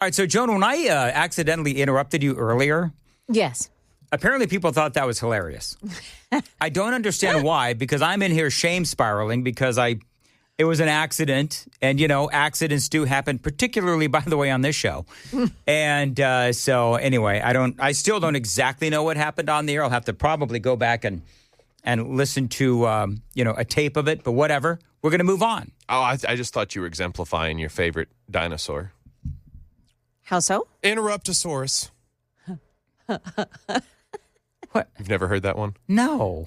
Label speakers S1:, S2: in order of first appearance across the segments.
S1: All right, so Joan, when I accidentally interrupted you earlier,
S2: Yes.
S1: apparently people thought that was hilarious. I don't understand why, because I'm in here shame spiraling because it was an accident, and accidents do happen, particularly, by the way, on this show. And so anyway, I still don't exactly know what happened on the air. I'll have to probably go back and listen to a tape of it, but whatever. We're going to move on.
S3: Oh, I just thought you were exemplifying your favorite dinosaur.
S2: How so?
S3: Interruptosaurus.
S1: What?
S3: You've never heard that one?
S1: No.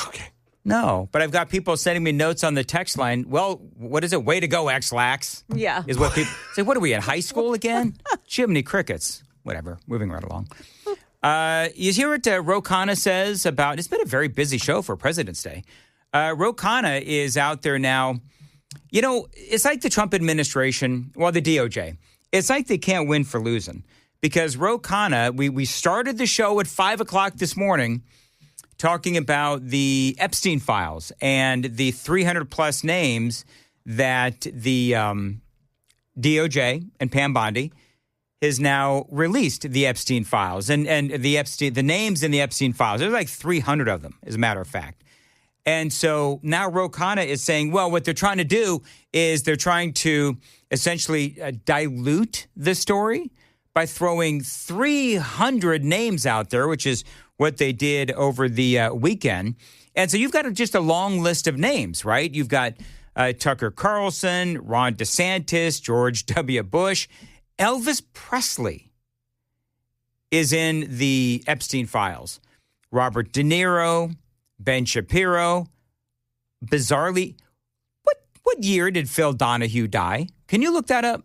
S3: Okay.
S1: No, but I've got people sending me notes on the text line. Well, what is it? Way to go, X-Lax.
S2: Yeah.
S1: Is what people say. What are we in high school again? Jiminy crickets. Whatever. Moving right along. You hear what Ro Khanna says about, it's been a very busy show for President's Day. Ro Khanna is out there now. It's like the Trump administration, well, the DOJ. It's like they can't win for losing. Because Ro Khanna, we started the show at 5 o'clock this morning talking about the Epstein files and the 300-plus names that the DOJ and Pam Bondi has now released the Epstein files. And the names in the Epstein files, there's like 300 of them, as a matter of fact. And so now Ro Khanna is saying, well, what they're trying to do is they're trying to essentially dilute the story by throwing 300 names out there, which is what they did over the weekend. And so you've got just a long list of names, right? You've got Tucker Carlson, Ron DeSantis, George W. Bush. Elvis Presley is in the Epstein files. Robert De Niro, Ben Shapiro. Bizarrely, what year did Phil Donahue die? Can you look that up?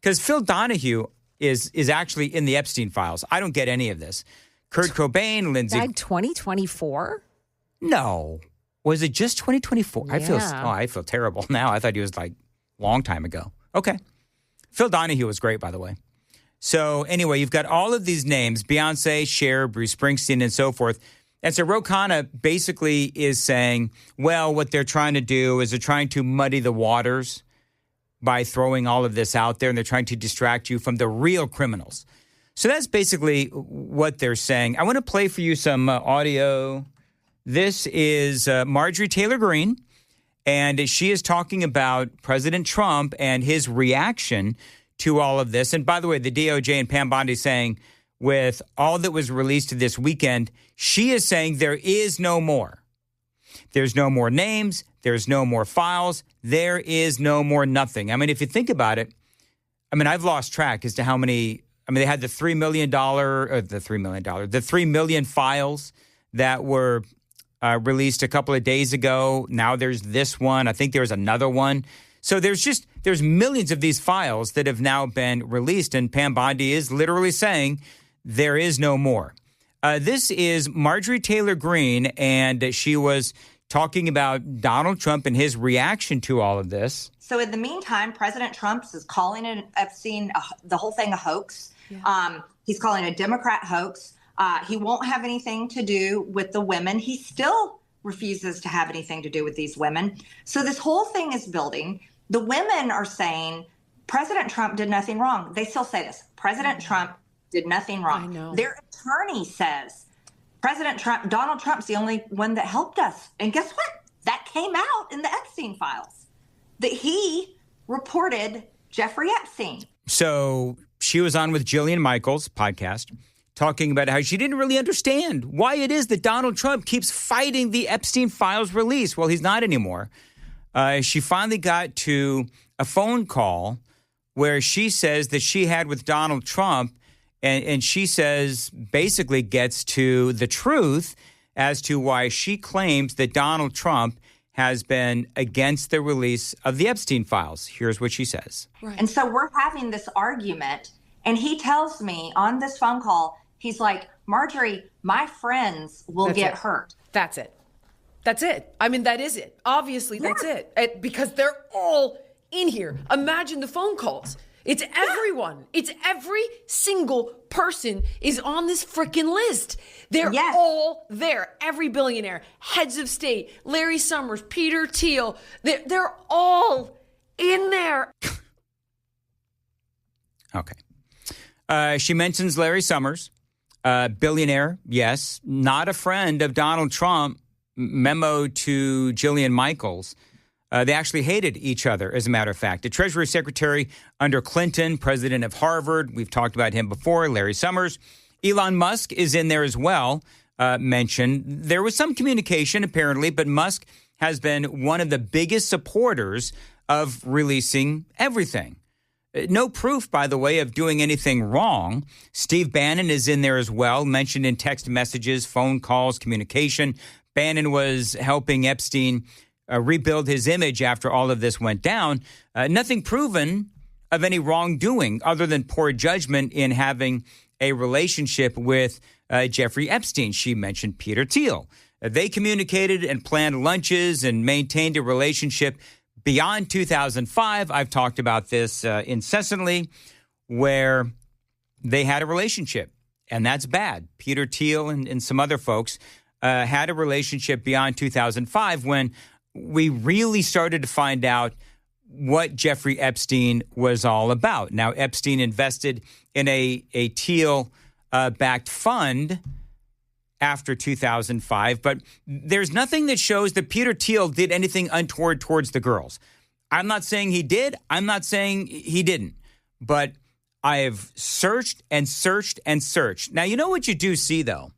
S1: Because Phil Donahue is actually in the Epstein files. I don't get any of this. Kurt Cobain, Lindsay.
S2: Died 2024?
S1: No. Was it just 2024?
S2: Yeah.
S1: I feel terrible now. I thought he was like a long time ago. Okay. Phil Donahue was great, by the way. So anyway, you've got all of these names, Beyonce, Cher, Bruce Springsteen, and so forth. And so Ro Khanna basically is saying, well, what they're trying to do is they're trying to muddy the waters by throwing all of this out there, and they're trying to distract you from the real criminals. So that's basically what they're saying. I want to play for you some audio. This is Marjorie Taylor Greene, and she is talking about President Trump and his reaction to all of this. And by the way, the DOJ and Pam Bondi saying, with all that was released this weekend, she is saying there is no more. There's no more names. There's no more files. There is no more nothing. I mean, if you think about it, I've lost track as to how many. They had the $3 million files that were released a couple of days ago. Now there's this one. I think there's another one. So there's millions of these files that have now been released. And Pam Bondi is literally saying there is no more. This is Marjorie Taylor Greene, and she was talking about Donald Trump and his reaction to all of this.
S4: So in the meantime, President Trump is calling it Epstein, the whole thing a hoax. Yeah. He's calling it a Democrat hoax. He won't have anything to do with the women. He still refuses to have anything to do with these women. So this whole thing is building. The women are saying President Trump did nothing wrong. They still say this. President Trump did nothing wrong.
S2: I know.
S4: Their attorney says Donald Trump's the only one that helped us. And guess what? That came out in the Epstein files, that he reported Jeffrey Epstein.
S1: So she was on with Jillian Michaels' podcast talking about how she didn't really understand why it is that Donald Trump keeps fighting the Epstein files release. Well, he's not anymore. She finally got to a phone call where she says that she had with Donald Trump, and she says basically gets to the truth as to why she claims that Donald Trump has been against the release of the Epstein files. Here's what she says.
S4: Right. And so we're having this argument, and he tells me on this phone call, he's like, Marjorie, my friends will get hurt.
S5: That's it. That's it. That is it. Obviously, that's it. Because they're all in here. Imagine the phone calls. It's everyone. It's every single person is on this freaking list. They're all there. Every billionaire, heads of state, Larry Summers, Peter Thiel. They're all in there.
S1: Okay. She mentions Larry Summers, billionaire, yes, not a friend of Donald Trump, memo to Jillian Michaels. They actually hated each other, as a matter of fact. The Treasury Secretary under Clinton, president of Harvard, we've talked about him before, Larry Summers. Elon Musk is in there as well, mentioned. There was some communication, apparently, but Musk has been one of the biggest supporters of releasing everything. No proof, by the way, of doing anything wrong. Steve Bannon is in there as well, mentioned in text messages, phone calls, communication. Bannon was helping Epstein rebuild his image after all of this went down. Nothing proven of any wrongdoing other than poor judgment in having a relationship with Jeffrey Epstein. She mentioned Peter Thiel. They communicated and planned lunches and maintained a relationship beyond 2005. I've talked about this incessantly, where they had a relationship, and that's bad. Peter Thiel and some other folks had a relationship beyond 2005 when we really started to find out what Jeffrey Epstein was all about. Now, Epstein invested in a Thiel-backed fund after 2005, but there's nothing that shows that Peter Thiel did anything untoward towards the girls. I'm not saying he did. I'm not saying he didn't. But I have searched and searched and searched. Now, you know what you do see, though,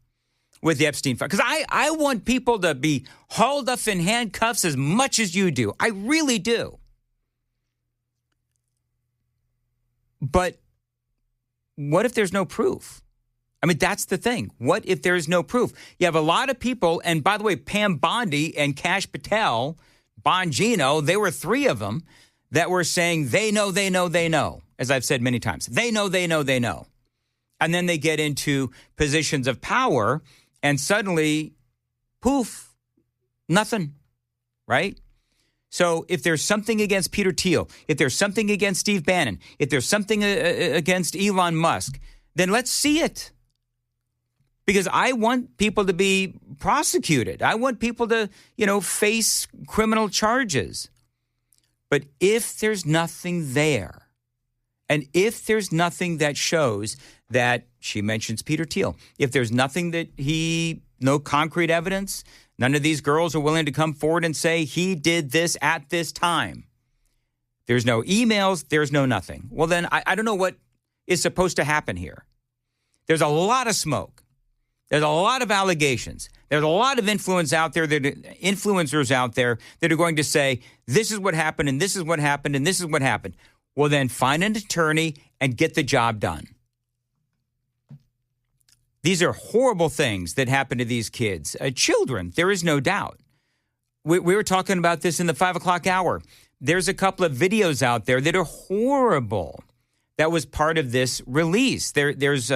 S1: with the Epstein file? Because I want people to be hauled up in handcuffs as much as you do. I really do. But what if there's no proof? I mean, that's the thing. What if there's no proof? You have a lot of people, and by the way, Pam Bondi and Kash Patel, Bongino, they were three of them that were saying they know, as I've said many times. They know. And then they get into positions of power, and suddenly, poof, nothing, right? So if there's something against Peter Thiel, if there's something against Steve Bannon, if there's something against Elon Musk, then let's see it. Because I want people to be prosecuted. I want people to, face criminal charges. But if there's nothing there, and if there's nothing that shows that, she mentions Peter Thiel, if there's nothing that no concrete evidence, none of these girls are willing to come forward and say he did this at this time. There's no emails, there's no nothing. Well, then I don't know what is supposed to happen here. There's a lot of smoke. There's a lot of allegations. There's a lot of influencers out there that are going to say, this is what happened, and this is what happened, and this is what happened. Well, then find an attorney and get the job done. These are horrible things that happen to these kids. Children, there is no doubt. We were talking about this in the 5 o'clock hour. There's a couple of videos out there that are horrible that was part of this release. There's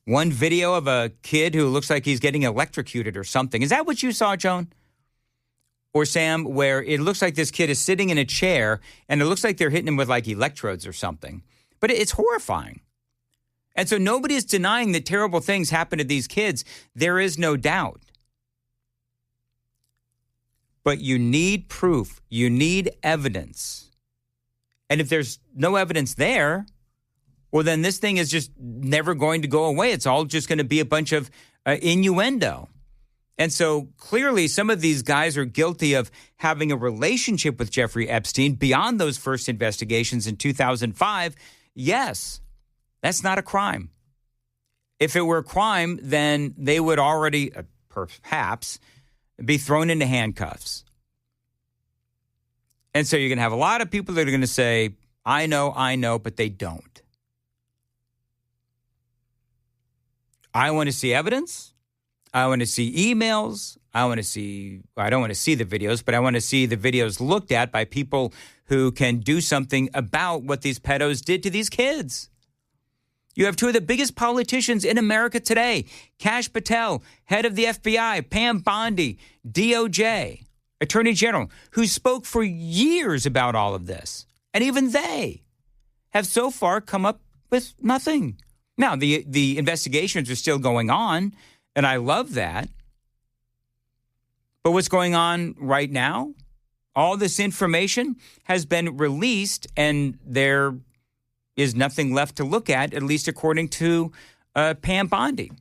S1: one video of a kid who looks like he's getting electrocuted or something. Is that what you saw, Joan? Or Sam, where it looks like this kid is sitting in a chair and it looks like they're hitting him with like electrodes or something. But it's horrifying. And so nobody is denying that terrible things happen to these kids. There is no doubt. But you need proof. You need evidence. And if there's no evidence there, well, then this thing is just never going to go away. It's all just going to be a bunch of innuendo. And so clearly some of these guys are guilty of having a relationship with Jeffrey Epstein beyond those first investigations in 2005. Yes, that's not a crime. If it were a crime, then they would already perhaps be thrown into handcuffs. And so you're going to have a lot of people that are going to say, I know, but they don't. I want to see evidence. I want to see emails. I don't want to see the videos, but I want to see the videos looked at by people who can do something about what these pedos did to these kids. You have two of the biggest politicians in America today, Kash Patel, head of the FBI, Pam Bondi, DOJ, Attorney General, who spoke for years about all of this. And even they have so far come up with nothing. Now, the investigations are still going on, and I love that. But what's going on right now, all this information has been released, and they're is nothing left to look at least according to Pam Bondi.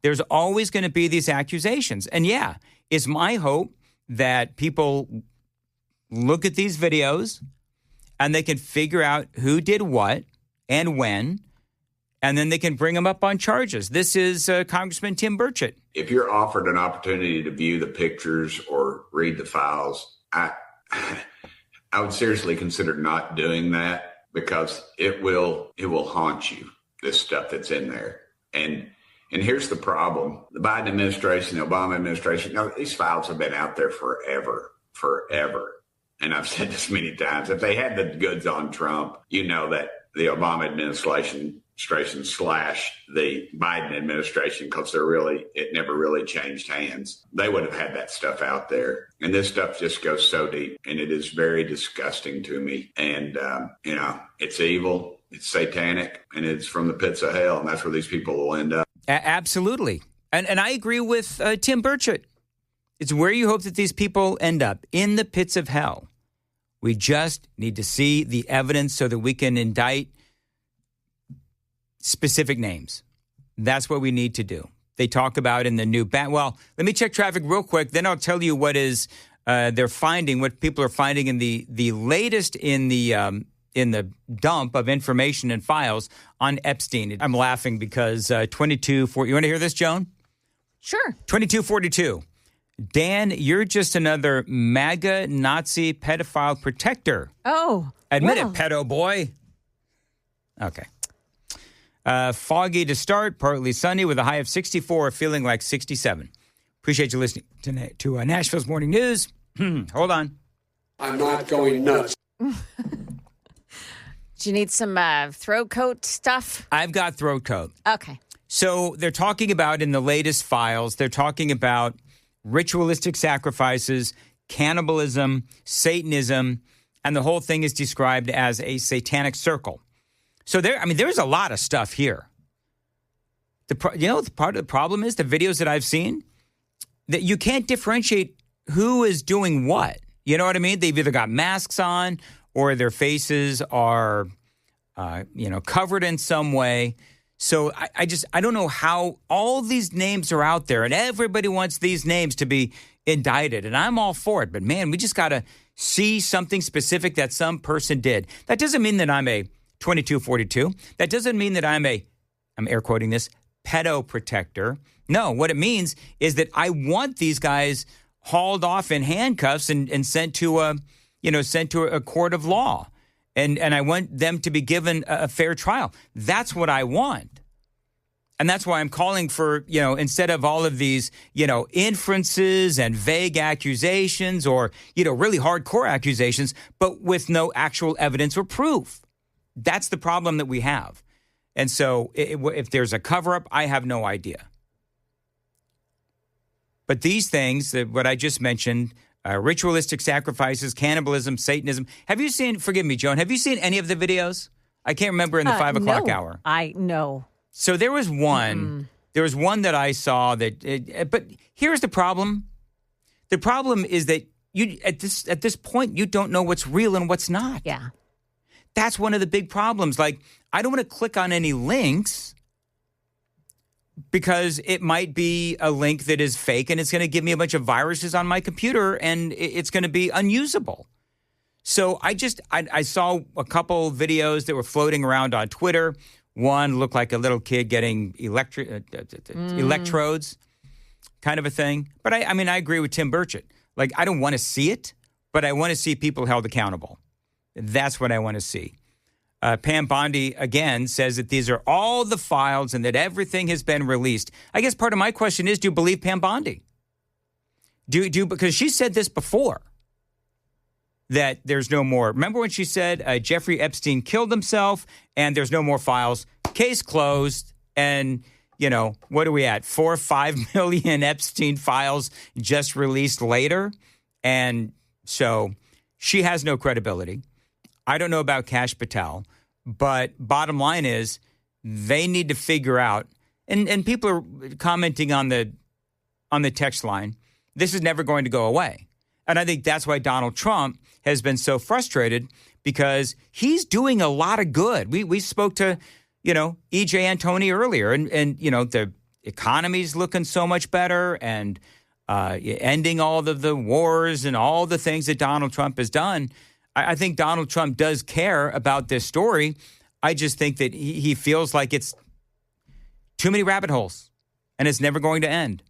S1: There's always going to be these accusations. And yeah, it's my hope that people look at these videos and they can figure out who did what and when, and then they can bring them up on charges. This is Congressman Tim Burchett.
S6: If you're offered an opportunity to view the pictures or read the files, I would seriously consider not doing that, because it will haunt you, this stuff that's in there. And here's the problem. The Biden administration, the Obama administration, these files have been out there forever. And I've said this many times. If they had the goods on Trump, that the Obama administration / the Biden administration, because it never really changed hands, they would have had that stuff out there. And this stuff just goes so deep, and it is very disgusting to me. And, it's evil, it's satanic, and it's from the pits of hell. And that's where these people will end up.
S1: Absolutely. And I agree with Tim Burchett. It's where you hope that these people end up, in the pits of hell. We just need to see the evidence so that we can indict specific names. That's what we need to do. They talk about in the new well, let me check traffic real quick. Then I'll tell you what is they're finding, what people are finding in the latest in the dump of information and files on Epstein. I'm laughing because 2240. You want to hear this, Joan?
S2: Sure.
S1: 2242. Dan, you're just another MAGA Nazi pedophile protector.
S2: Oh.
S1: Admit
S2: well.
S1: it, pedo boy. Okay. Foggy to start, partly sunny with a high of 64, feeling like 67. Appreciate you listening to Nashville's Morning News. Hold on.
S7: I'm not going nuts.
S2: Do you need some throat coat stuff?
S1: I've got throat coat.
S2: Okay.
S1: So they're talking about in the latest files, they're talking about ritualistic sacrifices, cannibalism, Satanism, and the whole thing is described as a satanic circle. So there's a lot of stuff here. Part of the problem is the videos that I've seen, that you can't differentiate who is doing what. You know what I mean? They've either got masks on or their faces are, covered in some way. So I don't know how all these names are out there, and everybody wants these names to be indicted, and I'm all for it. But man, we just got to see something specific that some person did. That doesn't mean that I'm a 2242. That doesn't mean that I'm air quoting this, pedo protector. No, what it means is that I want these guys hauled off in handcuffs and sent to a court of law. And I want them to be given a fair trial. That's what I want. And that's why I'm calling for, instead of all of these, inferences and vague accusations or, really hardcore accusations, but with no actual evidence or proof. That's the problem that we have. And so if there's a cover-up, I have no idea. But these things, what I just mentioned, ritualistic sacrifices, cannibalism, Satanism. Have you seen, forgive me, Joan, have you seen any of the videos? I can't remember in the 5 o'clock hour.
S2: No.
S1: So there was one. There was one that I saw but here's the problem. The problem is that you at this point, you don't know what's real and what's not.
S2: Yeah.
S1: That's one of the big problems. Like, I don't want to click on any links because it might be a link that is fake and it's going to give me a bunch of viruses on my computer and it's going to be unusable. So I saw a couple videos that were floating around on Twitter. One looked like a little kid getting electrodes, kind of a thing. But I agree with Tim Burchett. Like, I don't want to see it, but I want to see people held accountable. That's what I want to see. Pam Bondi, again, says that these are all the files and that everything has been released. I guess part of my question is, do you believe Pam Bondi? Because she said this before, that there's no more. Remember when she said Jeffrey Epstein killed himself and there's no more files, case closed, and, what are we at? 4 or 5 million Epstein files just released later? And so she has no credibility. I don't know about Kash Patel, but bottom line is they need to figure out, and people are commenting on the text line, this is never going to go away. And I think that's why Donald Trump has been so frustrated because he's doing a lot of good. We spoke to, E.J. Antoni earlier, and the economy's looking so much better, and ending all of the wars and all the things that Donald Trump has done. I think Donald Trump does care about this story. I just think that he feels like it's too many rabbit holes, and it's never going to end.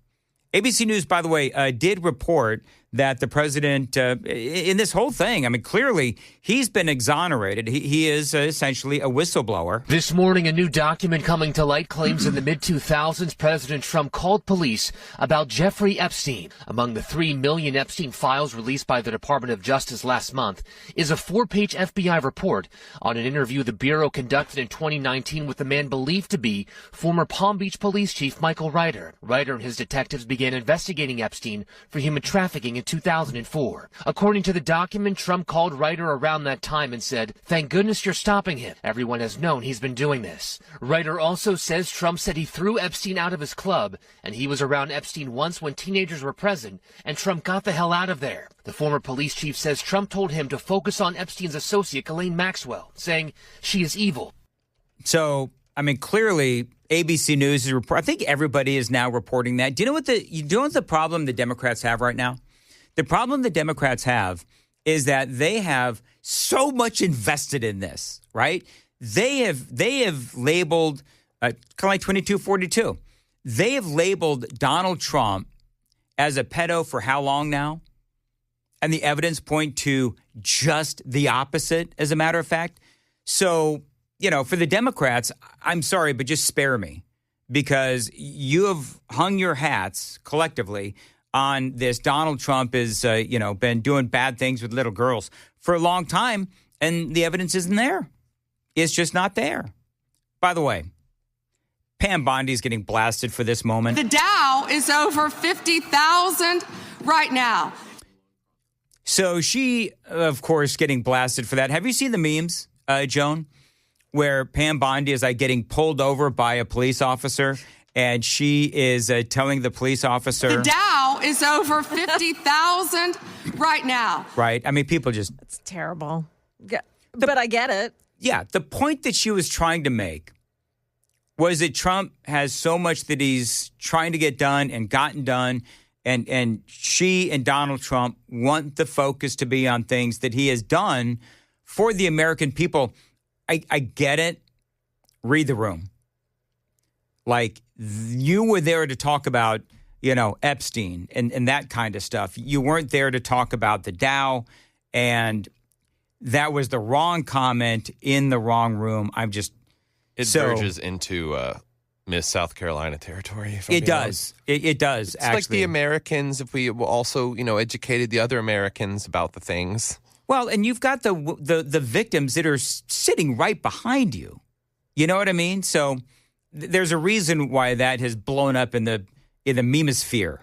S1: ABC News, by the way, did report that the president, in this whole thing, I mean, clearly he's been exonerated. He is essentially a whistleblower.
S8: This morning, a new document coming to light claims in the mid-2000s, President Trump called police about Jeffrey Epstein. Among the 3 million Epstein files released by the Department of Justice last month is a 4-page FBI report on an interview the Bureau conducted in 2019 with the man believed to be former Palm Beach Police Chief Michael Ryder. Ryder and his detectives began investigating Epstein for human trafficking in 2004. According to the document, Trump called Ryder around that time and said, "Thank goodness you're stopping him. Everyone has known he's been doing this." Ryder also says Trump said he threw Epstein out of his club, and he was around Epstein once when teenagers were present, and Trump got the hell out of there. The former police chief says Trump told him to focus on Epstein's associate, Ghislaine Maxwell, saying she is evil.
S1: So, I mean, clearly ABC News is I think everybody is now reporting that. Do you know what the problem the Democrats have right now? The problem the Democrats have is that they have so much invested in this, right? They have labeled, kind of like 2242, they have labeled Donald Trump as a pedo for how long now? And the evidence point to just the opposite, as a matter of fact. So, for the Democrats, I'm sorry, but just spare me, because you have hung your hats collectively on this. Donald Trump has, been doing bad things with little girls for a long time, and the evidence isn't there. It's just not there. By the way, Pam Bondi is getting blasted for this moment.
S9: The Dow is over 50,000 right now.
S1: So she, of course, getting blasted for that. Have you seen the memes, Joan, where Pam Bondi is getting pulled over by a police officer, and she is telling the police officer,
S9: the Dow is over 50,000 right now.
S1: Right. I mean, people just...
S2: It's terrible. But I get it.
S1: Yeah. The point that she was trying to make was that Trump has so much that he's trying to get done and gotten done, and she and Donald Trump want the focus to be on things that he has done for the American people. I get it. Read the room. You were there to talk about, Epstein and that kind of stuff. You weren't there to talk about the Dow, and that was the wrong comment in the wrong room.
S3: It verges into Miss South Carolina territory.
S1: It does. It does,
S3: it's
S1: actually.
S3: like the Americans, if we also, educated the other Americans about the things.
S1: Well, and you've got the victims that are sitting right behind you. You know what I mean? So there's a reason why that has blown up in the memosphere.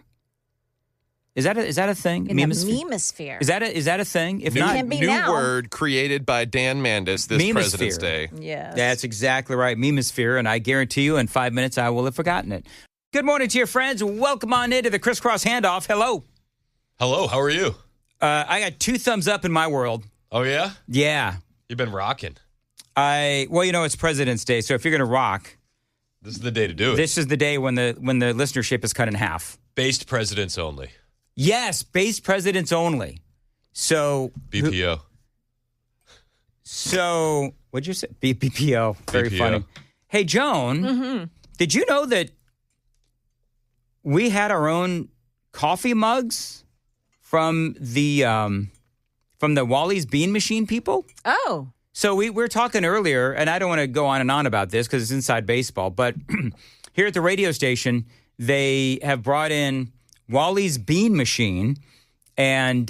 S1: Is that a thing?
S2: In
S1: memosphere?
S2: the memosphere.
S1: Is that a thing? If
S3: New,
S1: not,
S2: can be
S3: new
S2: now.
S3: word created by Dan Mandis this
S1: Memosphere.
S3: President's Day.
S2: Yes.
S1: That's exactly right. Memosphere, and I guarantee you in 5 minutes I will have forgotten it. Good morning to your friends. Welcome on into the Crisscross Handoff. Hello.
S10: Hello, how are you?
S1: I got 2 thumbs up in my world.
S10: Oh, yeah?
S1: Yeah.
S10: You've been rocking.
S1: It's President's Day, so if you're going to rock,
S10: this is the day to do it.
S1: this is the day when the listenership is cut in half.
S10: Based presidents only.
S1: Yes, based presidents only. So
S10: BPO.
S1: So what'd you say? BPO. Very
S10: BPO.
S1: funny. Hey, Joan, did you know that we had our own coffee mugs from the Wally's Bean Machine people?
S2: Oh.
S1: So we were talking earlier, and I don't want to go on and on about this because it's inside baseball, but here at the radio station, they have brought in Wally's Bean Machine, and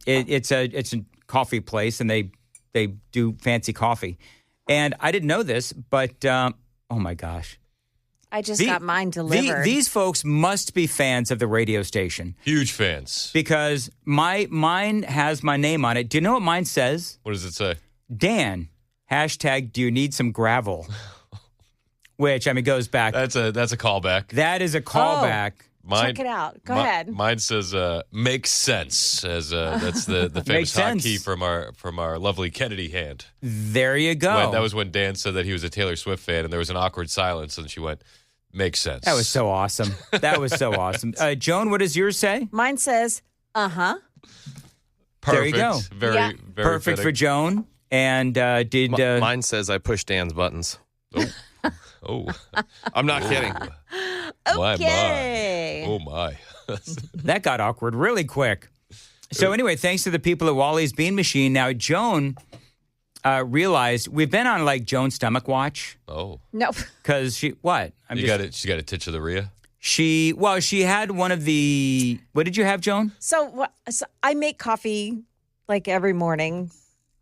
S1: it's a coffee place, and they do fancy coffee. And I didn't know this, but oh my gosh.
S2: I just got mine delivered.
S1: These folks must be fans of the radio station.
S10: Huge fans.
S1: Because mine has my name on it. Do you know what mine says?
S10: What does it say?
S1: Dan, hashtag, do you need some gravel? Which, goes back.
S10: That's a callback.
S1: That is a callback.
S2: Check it out. Go ahead.
S10: Mine says "makes sense" as that's the famous hotkey from our lovely Kennedy hand.
S1: There you go.
S10: That was when Dan said that he was a Taylor Swift fan, and there was an awkward silence, and she went, "Makes sense."
S1: That was so awesome. That was so awesome. Joan, what does yours say?
S2: Mine says,
S10: Perfect.
S1: There you go.
S10: Very
S1: Perfect
S10: fitting.
S1: for Joan. And did
S3: Mine says I push Dan's buttons.
S10: Oh,
S3: I'm not kidding.
S2: okay.
S10: Oh my.
S1: that got awkward really quick. So anyway, thanks to the people at Wally's Bean Machine. Now Joan realized we've been on like Joan's stomach watch.
S10: Oh.
S2: Nope.
S1: Because she what?
S10: She got a titch of the Rhea?
S1: She had one of the. What did you have, Joan?
S2: So I make coffee like every morning.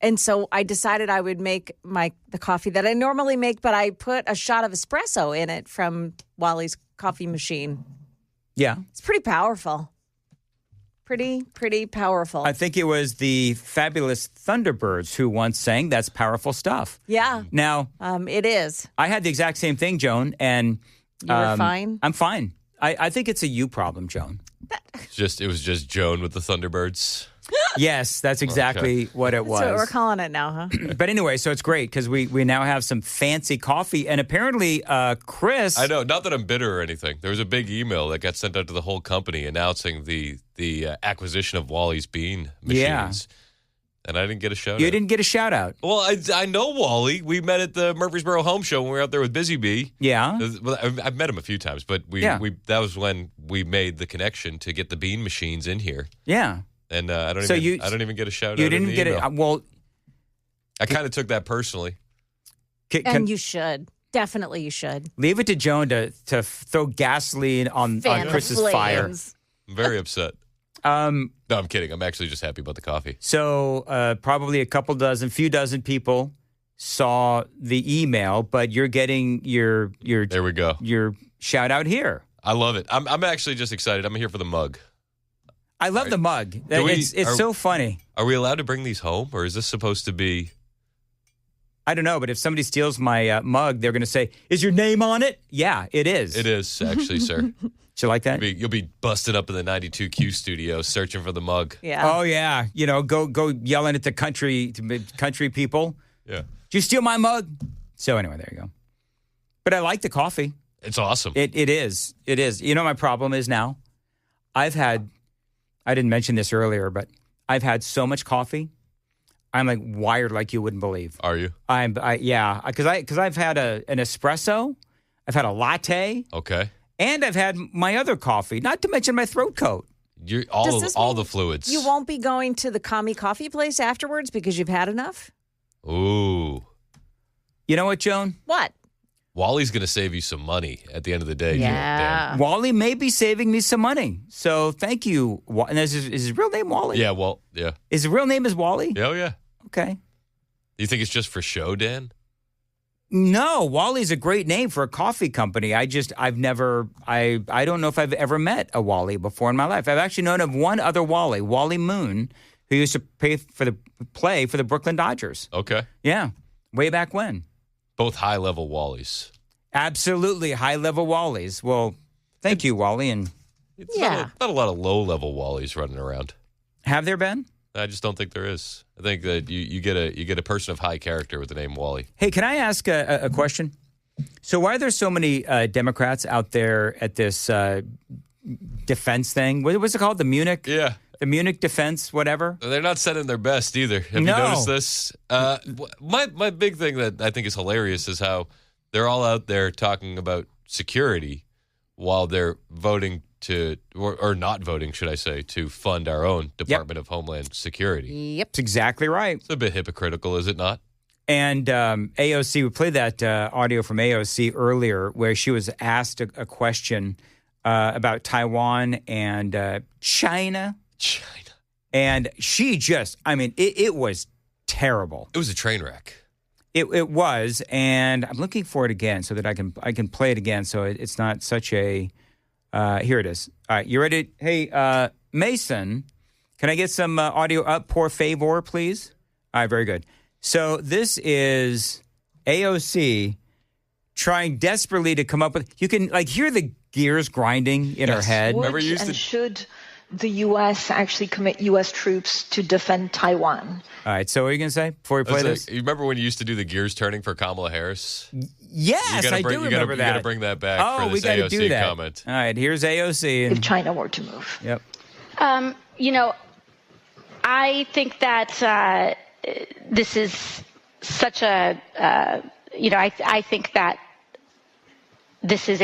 S2: And so I decided I would make the coffee that I normally make, but I put a shot of espresso in it from Wally's coffee machine.
S1: Yeah.
S2: It's pretty powerful. Pretty powerful.
S1: I think it was the fabulous Thunderbirds who once sang, "That's powerful stuff."
S2: Yeah.
S1: Now,
S2: it is.
S1: I had the exact same thing, Joan, and
S2: you were fine?
S1: I'm fine. I think it's a you problem, Joan.
S10: It was just Joan with the Thunderbirds.
S1: Yes, that's exactly what it was.
S2: That's what we're calling it now, huh?
S1: But anyway, so it's great because we now have some fancy coffee. And apparently, Chris...
S10: I know, not that I'm bitter or anything. There was a big email that got sent out to the whole company announcing the acquisition of Wally's Bean machines.
S1: Yeah.
S10: And I didn't get a shout out.
S1: You didn't get a shout out.
S10: Well, I know Wally. We met at the Murfreesboro Home Show when we were out there with Busy Bee.
S1: Yeah.
S10: Well, I've met him a few times, but that was when we made the connection to get the bean machines in here.
S1: Yeah.
S10: And I don't even get a shout out.
S1: You didn't get it. Well,
S10: I kind of took that personally.
S2: And you should. Definitely you should.
S1: Leave it to Joan to throw gasoline on Chris's fire.
S10: I'm very upset. No, I'm kidding. I'm actually just happy about the coffee.
S1: So probably a few dozen people saw the email, but you're getting your
S10: there we go.
S1: Your shout out here.
S10: I love it. I'm actually just excited. I'm here for the mug.
S1: I love the mug. It's so funny.
S10: Are we allowed to bring these home, or is this supposed to be?
S1: I don't know, but if somebody steals my mug, they're going to say, "Is your name on it?" Yeah, it is.
S10: It is, actually, sir.
S1: You like that?
S10: You'll be busting up in the 92Q studio searching for the mug.
S2: Yeah.
S1: Oh yeah. Go yelling at the country people.
S10: Yeah.
S1: Did you steal my mug? So anyway, there you go. But I like the coffee.
S10: It's awesome.
S1: It is. It is. You know what my problem is now? I didn't mention this earlier, but I've had so much coffee. I'm like wired like you wouldn't believe.
S10: Are you?
S1: Because I've had an espresso, I've had a latte.
S10: Okay.
S1: And I've had my other coffee, not to mention my throat coat.
S10: All the fluids.
S2: You won't be going to the commie coffee place afterwards because you've had enough?
S10: Ooh.
S1: You know what, Joan?
S2: What?
S10: Wally's going to save you some money at the end of the day.
S2: Yeah.
S10: Dan.
S1: Wally may be saving me some money. So thank you. And is his real name Wally?
S10: Yeah, yeah.
S1: His real name is Wally?
S10: Oh, yeah.
S1: Okay.
S10: Do you think it's just for show, Dan?
S1: No, Wally's a great name for a coffee company. I don't know if I've ever met a Wally before in my life. I've actually known of one other Wally, Wally Moon, who used to play for the Brooklyn Dodgers.
S10: Okay.
S1: Yeah. Way back when.
S10: Both high-level Wallies.
S1: Absolutely high-level Wallies. Well, thank you, Wally. And
S10: it's not a lot of low-level Wallies running around.
S1: Have there been?
S10: I just don't think there is. I think that you get a person of high character with the name Wally.
S1: Hey, can I ask a question? So why are there so many Democrats out there at this defense thing? What's it called? The Munich?
S10: Yeah.
S1: The Munich defense, whatever?
S10: They're not sending their best either. Have you noticed this? My big thing that I think is hilarious is how they're all out there talking about security while they're voting or not voting, should I say, to fund our own Department of Homeland Security.
S2: Yep.
S1: That's exactly right.
S10: It's a bit hypocritical, is it not?
S1: And AOC, we played that audio from AOC earlier where she was asked a question about Taiwan and China. And she just, it was terrible.
S10: It was a train wreck.
S1: It was, and I'm looking for it again so that I can play it again so it's not such a... here it is. All right, you ready? Hey, Mason, can I get some audio up, por favor, please? All right, very good. So this is AOC trying desperately to come up with... You can hear the gears grinding in her head.
S10: Remember you used
S11: and
S10: to...
S11: should the U.S. actually commit U.S. troops to defend Taiwan?
S1: All right, so what are you going to say before we play this?
S10: You remember when you used to do the gears turning for Kamala Harris?
S1: Yes, I do remember that.
S10: You got to bring that back for
S1: we
S10: this
S1: got to
S10: AOC
S1: do that.
S10: comment.
S1: All right, here's AOC.
S11: If China were to move.
S1: Yep.
S12: I think that this is such a, I think that this is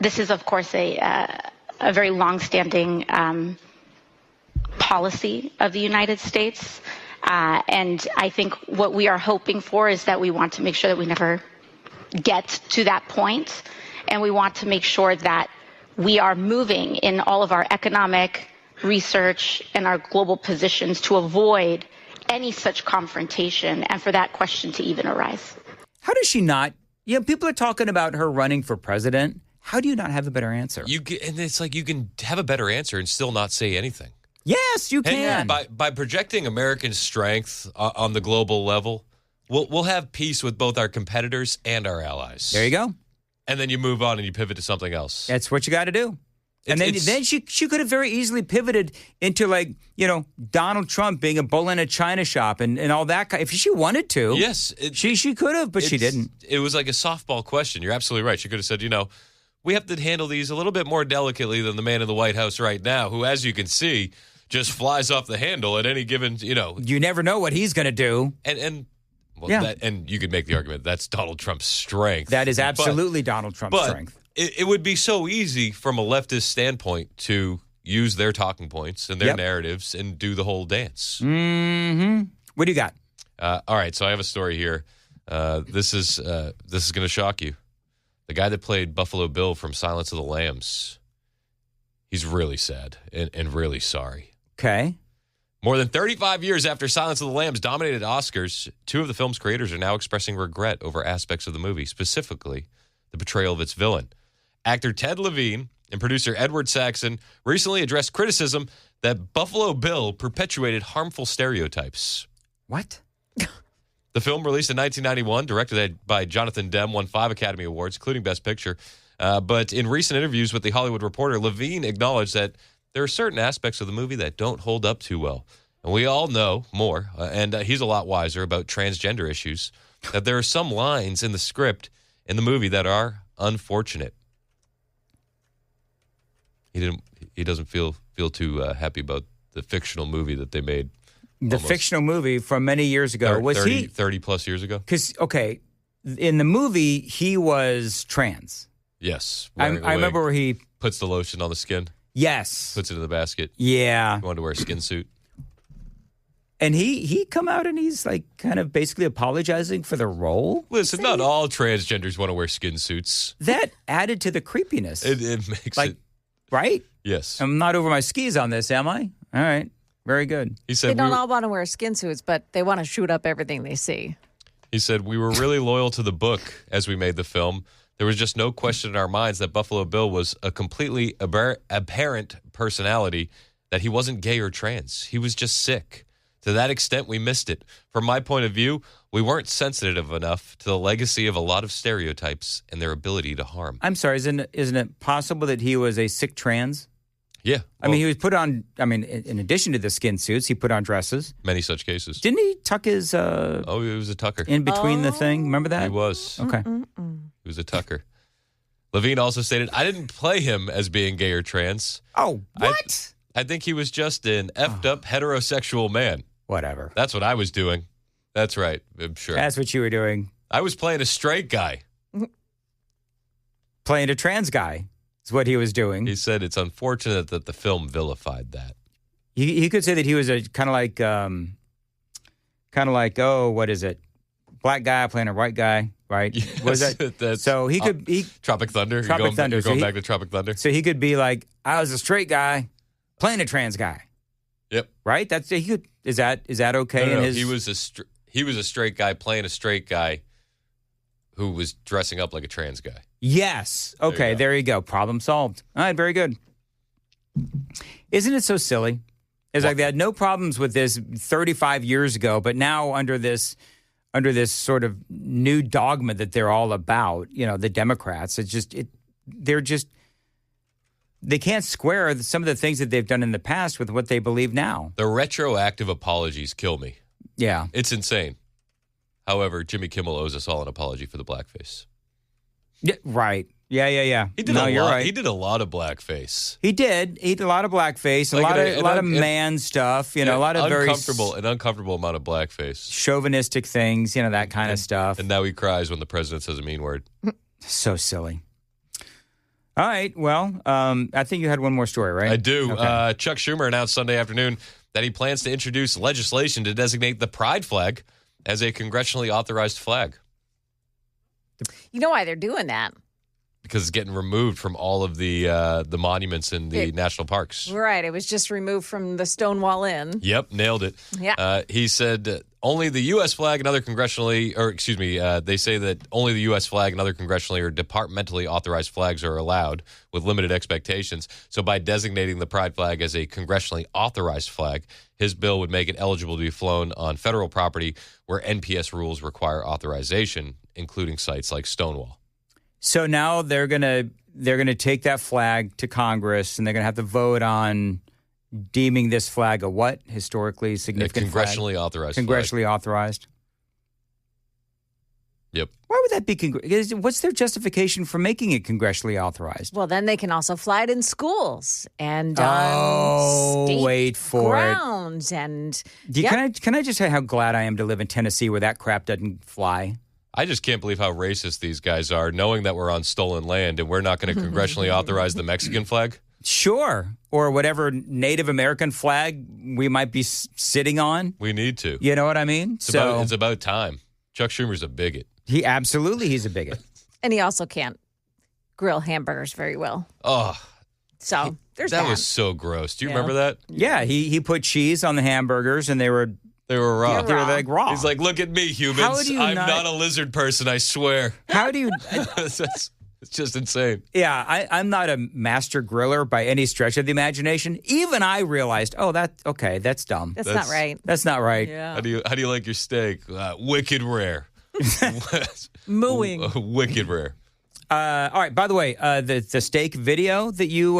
S12: this is, of course, a very longstanding policy of the United States. And I think what we are hoping for is that we want to make sure that we never get to that point. And we want to make sure that we are moving in all of our economic research and our global positions to avoid any such confrontation and for that question to even arise.
S1: How does she not? People are talking about her running for president. How do you not have a better answer?
S10: And it's like you can have a better answer and still not say anything.
S1: Yes, you can.
S10: And by projecting American strength on the global level, we'll have peace with both our competitors and our allies.
S1: There you go.
S10: And then you move on and you pivot to something else.
S1: That's what you got to do. And then she could have very easily pivoted into Donald Trump being a bull in a china shop and all that. If she wanted to,
S10: yes,
S1: she could have, but she didn't.
S10: It was like a softball question. You're absolutely right. She could have said, we have to handle these a little bit more delicately than the man in the White House right now, who, as you can see, just flies off the handle at any given,
S1: You never know what he's going to do.
S10: And you could make the argument that's Donald Trump's strength.
S1: That is absolutely Donald Trump's strength.
S10: It would be so easy from a leftist standpoint to use their talking points and their narratives and do the whole dance.
S1: Mm-hmm. What do you got?
S10: All right, so I have a story here. This is going to shock you. The guy that played Buffalo Bill from Silence of the Lambs, he's really sad and really sorry.
S1: Okay.
S10: More than 35 years after Silence of the Lambs dominated Oscars, two of the film's creators are now expressing regret over aspects of the movie, specifically the portrayal of its villain. Actor Ted Levine and producer Edward Saxon recently addressed criticism that Buffalo Bill perpetuated harmful stereotypes.
S1: What?
S10: The film, released in 1991, directed by Jonathan Demme, won 5 Academy Awards, including Best Picture. But in recent interviews with The Hollywood Reporter, Levine acknowledged that there are certain aspects of the movie that don't hold up too well. And we all know more, and he's a lot wiser about transgender issues, that there are some lines in the script in the movie that are unfortunate. He doesn't feel too happy about the fictional movie that they made.
S1: The fictional movie from many years ago. Was
S10: 30 plus years ago?
S1: Because, in the movie, he was trans.
S10: Yes.
S1: I remember where he
S10: puts the lotion on the skin.
S1: Yes.
S10: Puts it in the basket.
S1: Yeah.
S10: He wanted to wear a skin suit.
S1: And he come out and he's kind of basically apologizing for the role.
S10: Listen, not all transgenders want to wear skin suits.
S1: That added to the creepiness.
S10: It makes it.
S1: Right?
S10: Yes.
S1: I'm not over my skis on this, am I? All right. Very good.
S10: He said
S2: they don't all want to wear skin suits, but they want to shoot up everything they see.
S10: He said, we were really loyal to the book as we made the film. There was just no question in our minds that Buffalo Bill was a completely apparent personality, that he wasn't gay or trans. He was just sick. To that extent, we missed it. From my point of view, we weren't sensitive enough to the legacy of a lot of stereotypes and their ability to harm.
S1: I'm sorry, isn't it possible that he was a sick trans?
S10: Yeah.
S1: Well, he was put on, in addition to the skin suits, he put on dresses.
S10: Many such cases.
S1: Didn't he tuck his...
S10: he was a tucker.
S1: In between the thing? Remember that?
S10: He was.
S1: Okay.
S10: He was a tucker. Levine also stated, I didn't play him as being gay or trans.
S1: Oh, what?
S10: I think he was just an effed up heterosexual man.
S1: Whatever.
S10: That's what I was doing. That's right. I'm sure.
S1: That's what you were doing.
S10: I was playing a straight guy.
S1: Playing a trans guy is what he was doing.
S10: He said it's unfortunate that the film vilified that.
S1: He could say that he was a kind of like, what is it? Black guy playing a white guy, right?
S10: Yes,
S1: was that? So he could...
S10: Tropic Thunder.
S1: Tropic Thunder.
S10: You're going back to Tropic Thunder.
S1: So he could be like, I was a straight guy playing a trans guy.
S10: Yep.
S1: Right? He could. Is that okay?
S10: No,
S1: in his...
S10: He was a straight guy playing a straight guy who was dressing up like a trans guy.
S1: Yes. Okay, there you go. Problem solved. All right, very good. Isn't it so silly? It's like they had no problems with this 35 years ago, but now under this sort of new dogma that they're all about, the Democrats. They can't square some of the things that they've done in the past with what they believe now.
S10: The retroactive apologies kill me.
S1: Yeah.
S10: It's insane. However, Jimmy Kimmel owes us all an apology for the blackface.
S1: Yeah, right. Yeah.
S10: He did
S1: you're right.
S10: He did a lot of blackface.
S1: He did. He did a lot of blackface, a lot of man stuff, a lot of
S10: an uncomfortable amount of blackface.
S1: Chauvinistic things, that kind of stuff.
S10: And now he cries when the president says a mean word.
S1: So silly. All right. Well, I think you had one more story, right?
S10: I do.
S1: Okay.
S10: Chuck Schumer announced Sunday afternoon that he plans to introduce legislation to designate the pride flag as a congressionally authorized flag.
S2: You know why they're doing that?
S10: Because it's getting removed from all of the monuments in the national parks.
S2: Right. It was just removed from the Stonewall Inn.
S10: Yep, nailed it.
S2: Yeah.
S10: He said only the U.S. flag and other they say that only the U.S. flag and other congressionally or departmentally authorized flags are allowed with limited expectations. So by designating the pride flag as a congressionally authorized flag, his bill would make it eligible to be flown on federal property where NPS rules require authorization, including sites like Stonewall.
S1: So now they're gonna take that flag to Congress, and they're gonna have to vote on deeming this flag a what? Historically significant
S10: congressionally
S1: flag?
S10: authorized.
S1: Congressionally authorized.
S10: Yep.
S1: Why would that be? What's their justification for making it congressionally authorized?
S2: Well, then they can also fly it in schools and on state
S1: wait for
S2: grounds. And
S1: can I just say how glad I am to live in Tennessee where that crap doesn't fly?
S10: I just can't believe how racist these guys are, knowing that we're on stolen land and we're not going to congressionally authorize the Mexican flag.
S1: Sure. Or whatever Native American flag we might be sitting on.
S10: We need to.
S1: You know what I mean?
S10: It's about time. Chuck Schumer's a bigot.
S1: He's a bigot.
S2: And he also can't grill hamburgers very well.
S10: Oh.
S2: So there's that.
S10: That was so gross. Do you remember that?
S1: Yeah, he put cheese on the hamburgers and they were
S10: raw.
S1: They were like raw.
S10: He's like, look at me, humans. I'm not a lizard person, I swear.
S1: How do you...
S10: It's just insane.
S1: Yeah, I'm not a master griller by any stretch of the imagination. Even I realized, that's dumb.
S2: That's not right.
S1: That's not right.
S2: Yeah.
S10: How do you like your steak? Wicked rare.
S2: Mooing.
S10: Wicked rare.
S1: All right. By the way, the steak video that you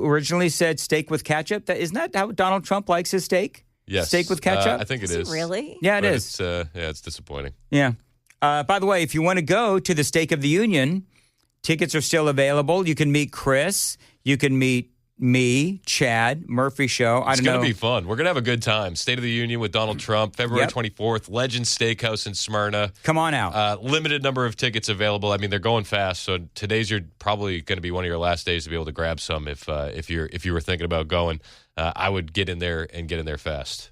S1: originally said steak with ketchup. Isn't that how Donald Trump likes his steak?
S10: Yes.
S1: Steak with ketchup?
S10: I think it is.
S2: Really?
S1: Yeah, it is.
S10: It's disappointing.
S1: Yeah. By the way, if you want to go to the State of the Union, tickets are still available. You can meet Chris. You can meet me, Chad, Murphy Show.
S10: It's going to be fun. We're going to have a good time. State of the Union with Donald Trump, February 24th, Legend Steakhouse in Smyrna.
S1: Come on out.
S10: Limited number of tickets available. I mean, they're going fast, so today's probably going to be one of your last days to be able to grab some if you were thinking about going. I would get in there fast.